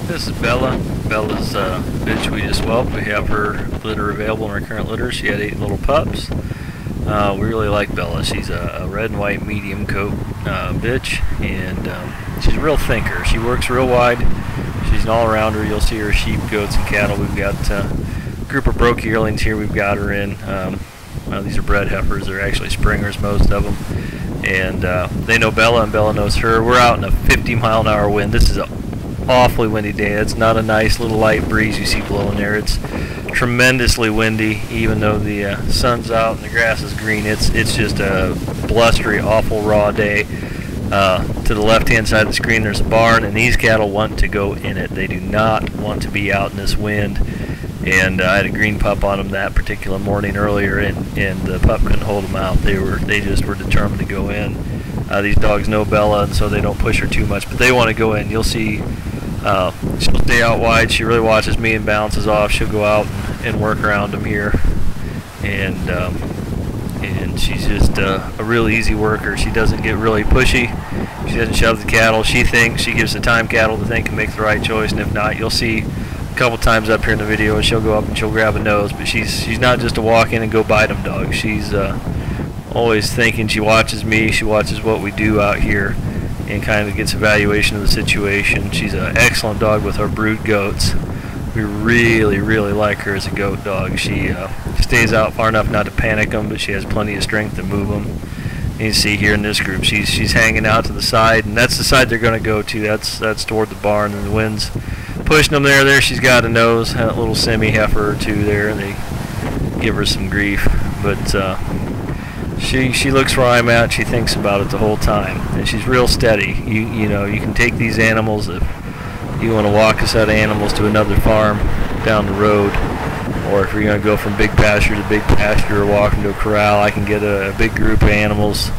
This is Bella. Bella's bitch we just whelped. We have her litter available in our current litter. She had 8 little pups. We really like Bella. She's a red and white medium coat bitch, and she's a real thinker. She works real wide. She's an all-rounder. You'll see her sheep, goats, and cattle. We've got a group of broke yearlings here. We've got her in. These are bred heifers. They're actually springers, most of them. And they know Bella, and Bella knows her. We're out in a 50-mile-an-hour wind. This is an awfully windy day. It's not a nice little light breeze you see blowing there. It's tremendously windy, even though the sun's out and the grass is green. It's just a blustery, awful, raw day. To the left-hand side of the screen, there's a barn, and these cattle want to go in it. They do not want to be out in this wind. And I had a green pup on them that particular morning earlier, and the pup couldn't hold them out. They just were determined to go in. These dogs know Bella, and so they don't push her too much, but they want to go in. You'll see she'll stay out wide. She really watches me and bounces off. She'll go out and work around them here, and she's just a real easy worker. She doesn't get really pushy. She doesn't shove the cattle. She thinks. She gives the time cattle to think and make the right choice, and if not, you'll see a couple times up here in the video, and she'll go up and she'll grab a nose. But she's not just a walk in and go bite them dog. She's always thinking. She watches me. She watches what we do out here, and kind of gets evaluation of the situation. She's an excellent dog with our brood goats. We really, really like her as a goat dog. She stays out far enough not to panic them, but she has plenty of strength to move them. You can see here in this group, she's hanging out to the side, and that's the side they're going to go to. That's toward the barn, and the wind's pushing them there. There she's got a nose, a little semi-heifer or two there, and they give her some grief. But she looks where I'm at. She thinks about it the whole time, and she's real steady. You know, you can take these animals if you want to walk a set of animals to another farm down the road, or if you're going to go from big pasture to big pasture or walk into a corral. I can get a big group of animals.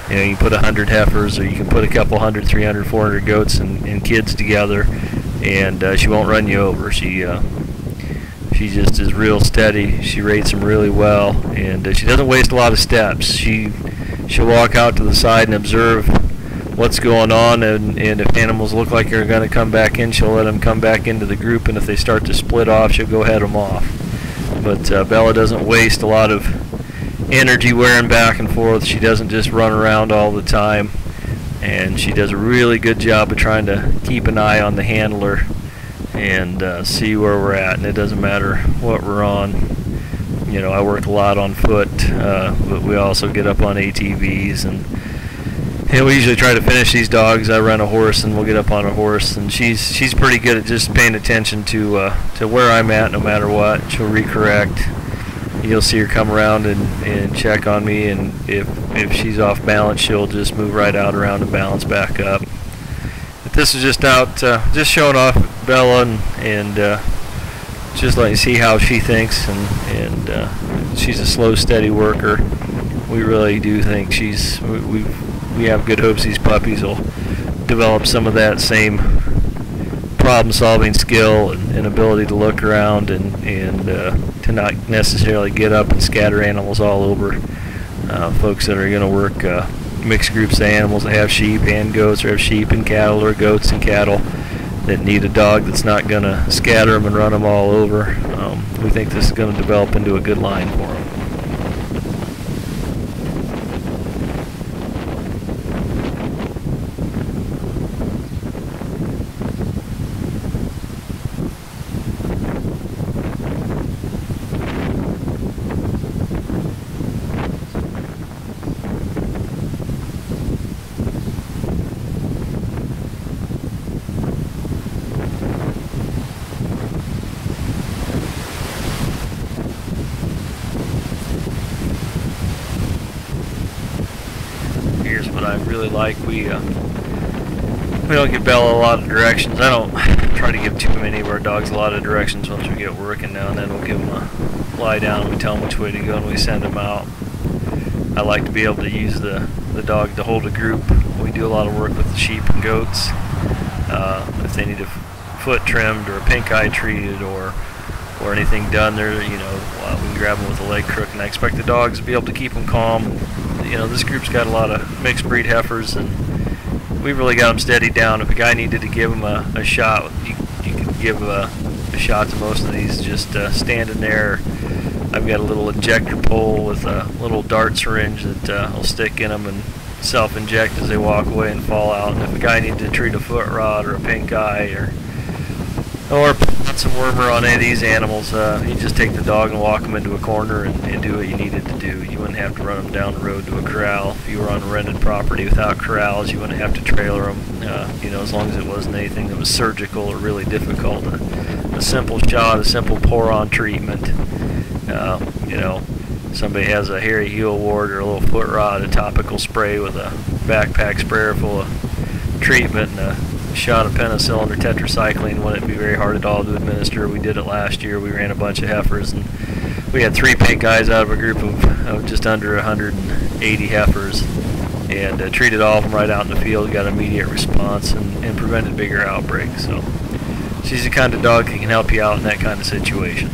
You know, you can put 100 heifers, or you can put a couple hundred, 300, 400 goats and kids together, and she won't run you over. She just is real steady. She rates them really well, and she doesn't waste a lot of steps. She'll walk out to the side and observe what's going on, and if animals look like they're going to come back in, she'll let them come back into the group, and if they start to split off, she'll go head them off. But Bella doesn't waste a lot of energy wearing back and forth. She doesn't just run around all the time, and she does a really good job of trying to keep an eye on the handler and see where we're at. And it doesn't matter what we're on. You know, I work a lot on foot, but we also get up on ATVs, and we usually try to finish these dogs. I run a horse, and we'll get up on a horse, and she's pretty good at just paying attention to where I'm at no matter what. She'll recorrect. You'll see her come around and check on me, and if she's off balance, she'll just move right out around and balance back up. But this is just out, just showing off Bella, and just letting you see how she thinks, and she's a slow, steady worker. We really do think we have good hopes these puppies will develop some of that same problem-solving skill and ability to look around and to not necessarily get up and scatter animals all over. Folks that are going to work mixed groups of animals that have sheep and goats, or have sheep and cattle, or goats and cattle, that need a dog that's not going to scatter them and run them all over. We think this is going to develop into a good line for them. Here's what I really like. We don't give Bella a lot of directions. I don't try to give too many of our dogs a lot of directions once we get working. Now and then we'll give them a lie down, and we tell them which way to go, and we send them out. I like to be able to use the dog to hold a group. We do a lot of work with the sheep and goats. If they need a foot trimmed or a pink eye treated or anything done there, you know, we can grab them with a leg crook, and I expect the dogs to be able to keep them calm. You know, this group's got a lot of mixed breed heifers, and we've really got them steadied down. If a guy needed to give them a shot, you can give a shot to most of these just standing there. I've got a little injector pole with a little dart syringe that I'll stick in them and self-inject as they walk away and fall out. And if a guy needs to treat a foot rot or a pink eye or put some wormer on any of these animals, you just take the dog and walk them into a corner and do what you needed to do. You wouldn't have to run them down the road to a corral. If you were on a rented property without corrals, you wouldn't have to trailer them. You know, as long as it wasn't anything that was surgical or really difficult. A simple shot, a simple pour-on treatment. You know, somebody has a hairy heel wart or a little foot rot, a topical spray with a backpack sprayer full of treatment and a shot of penicillin or tetracycline wouldn't be very hard at all to administer. We did it last year. We ran a bunch of heifers, and we had 3 pink eyes out of a group of just under 180 heifers, and treated all of them right out in the field, got immediate response, and prevented bigger outbreaks. So she's the kind of dog that can help you out in that kind of situation.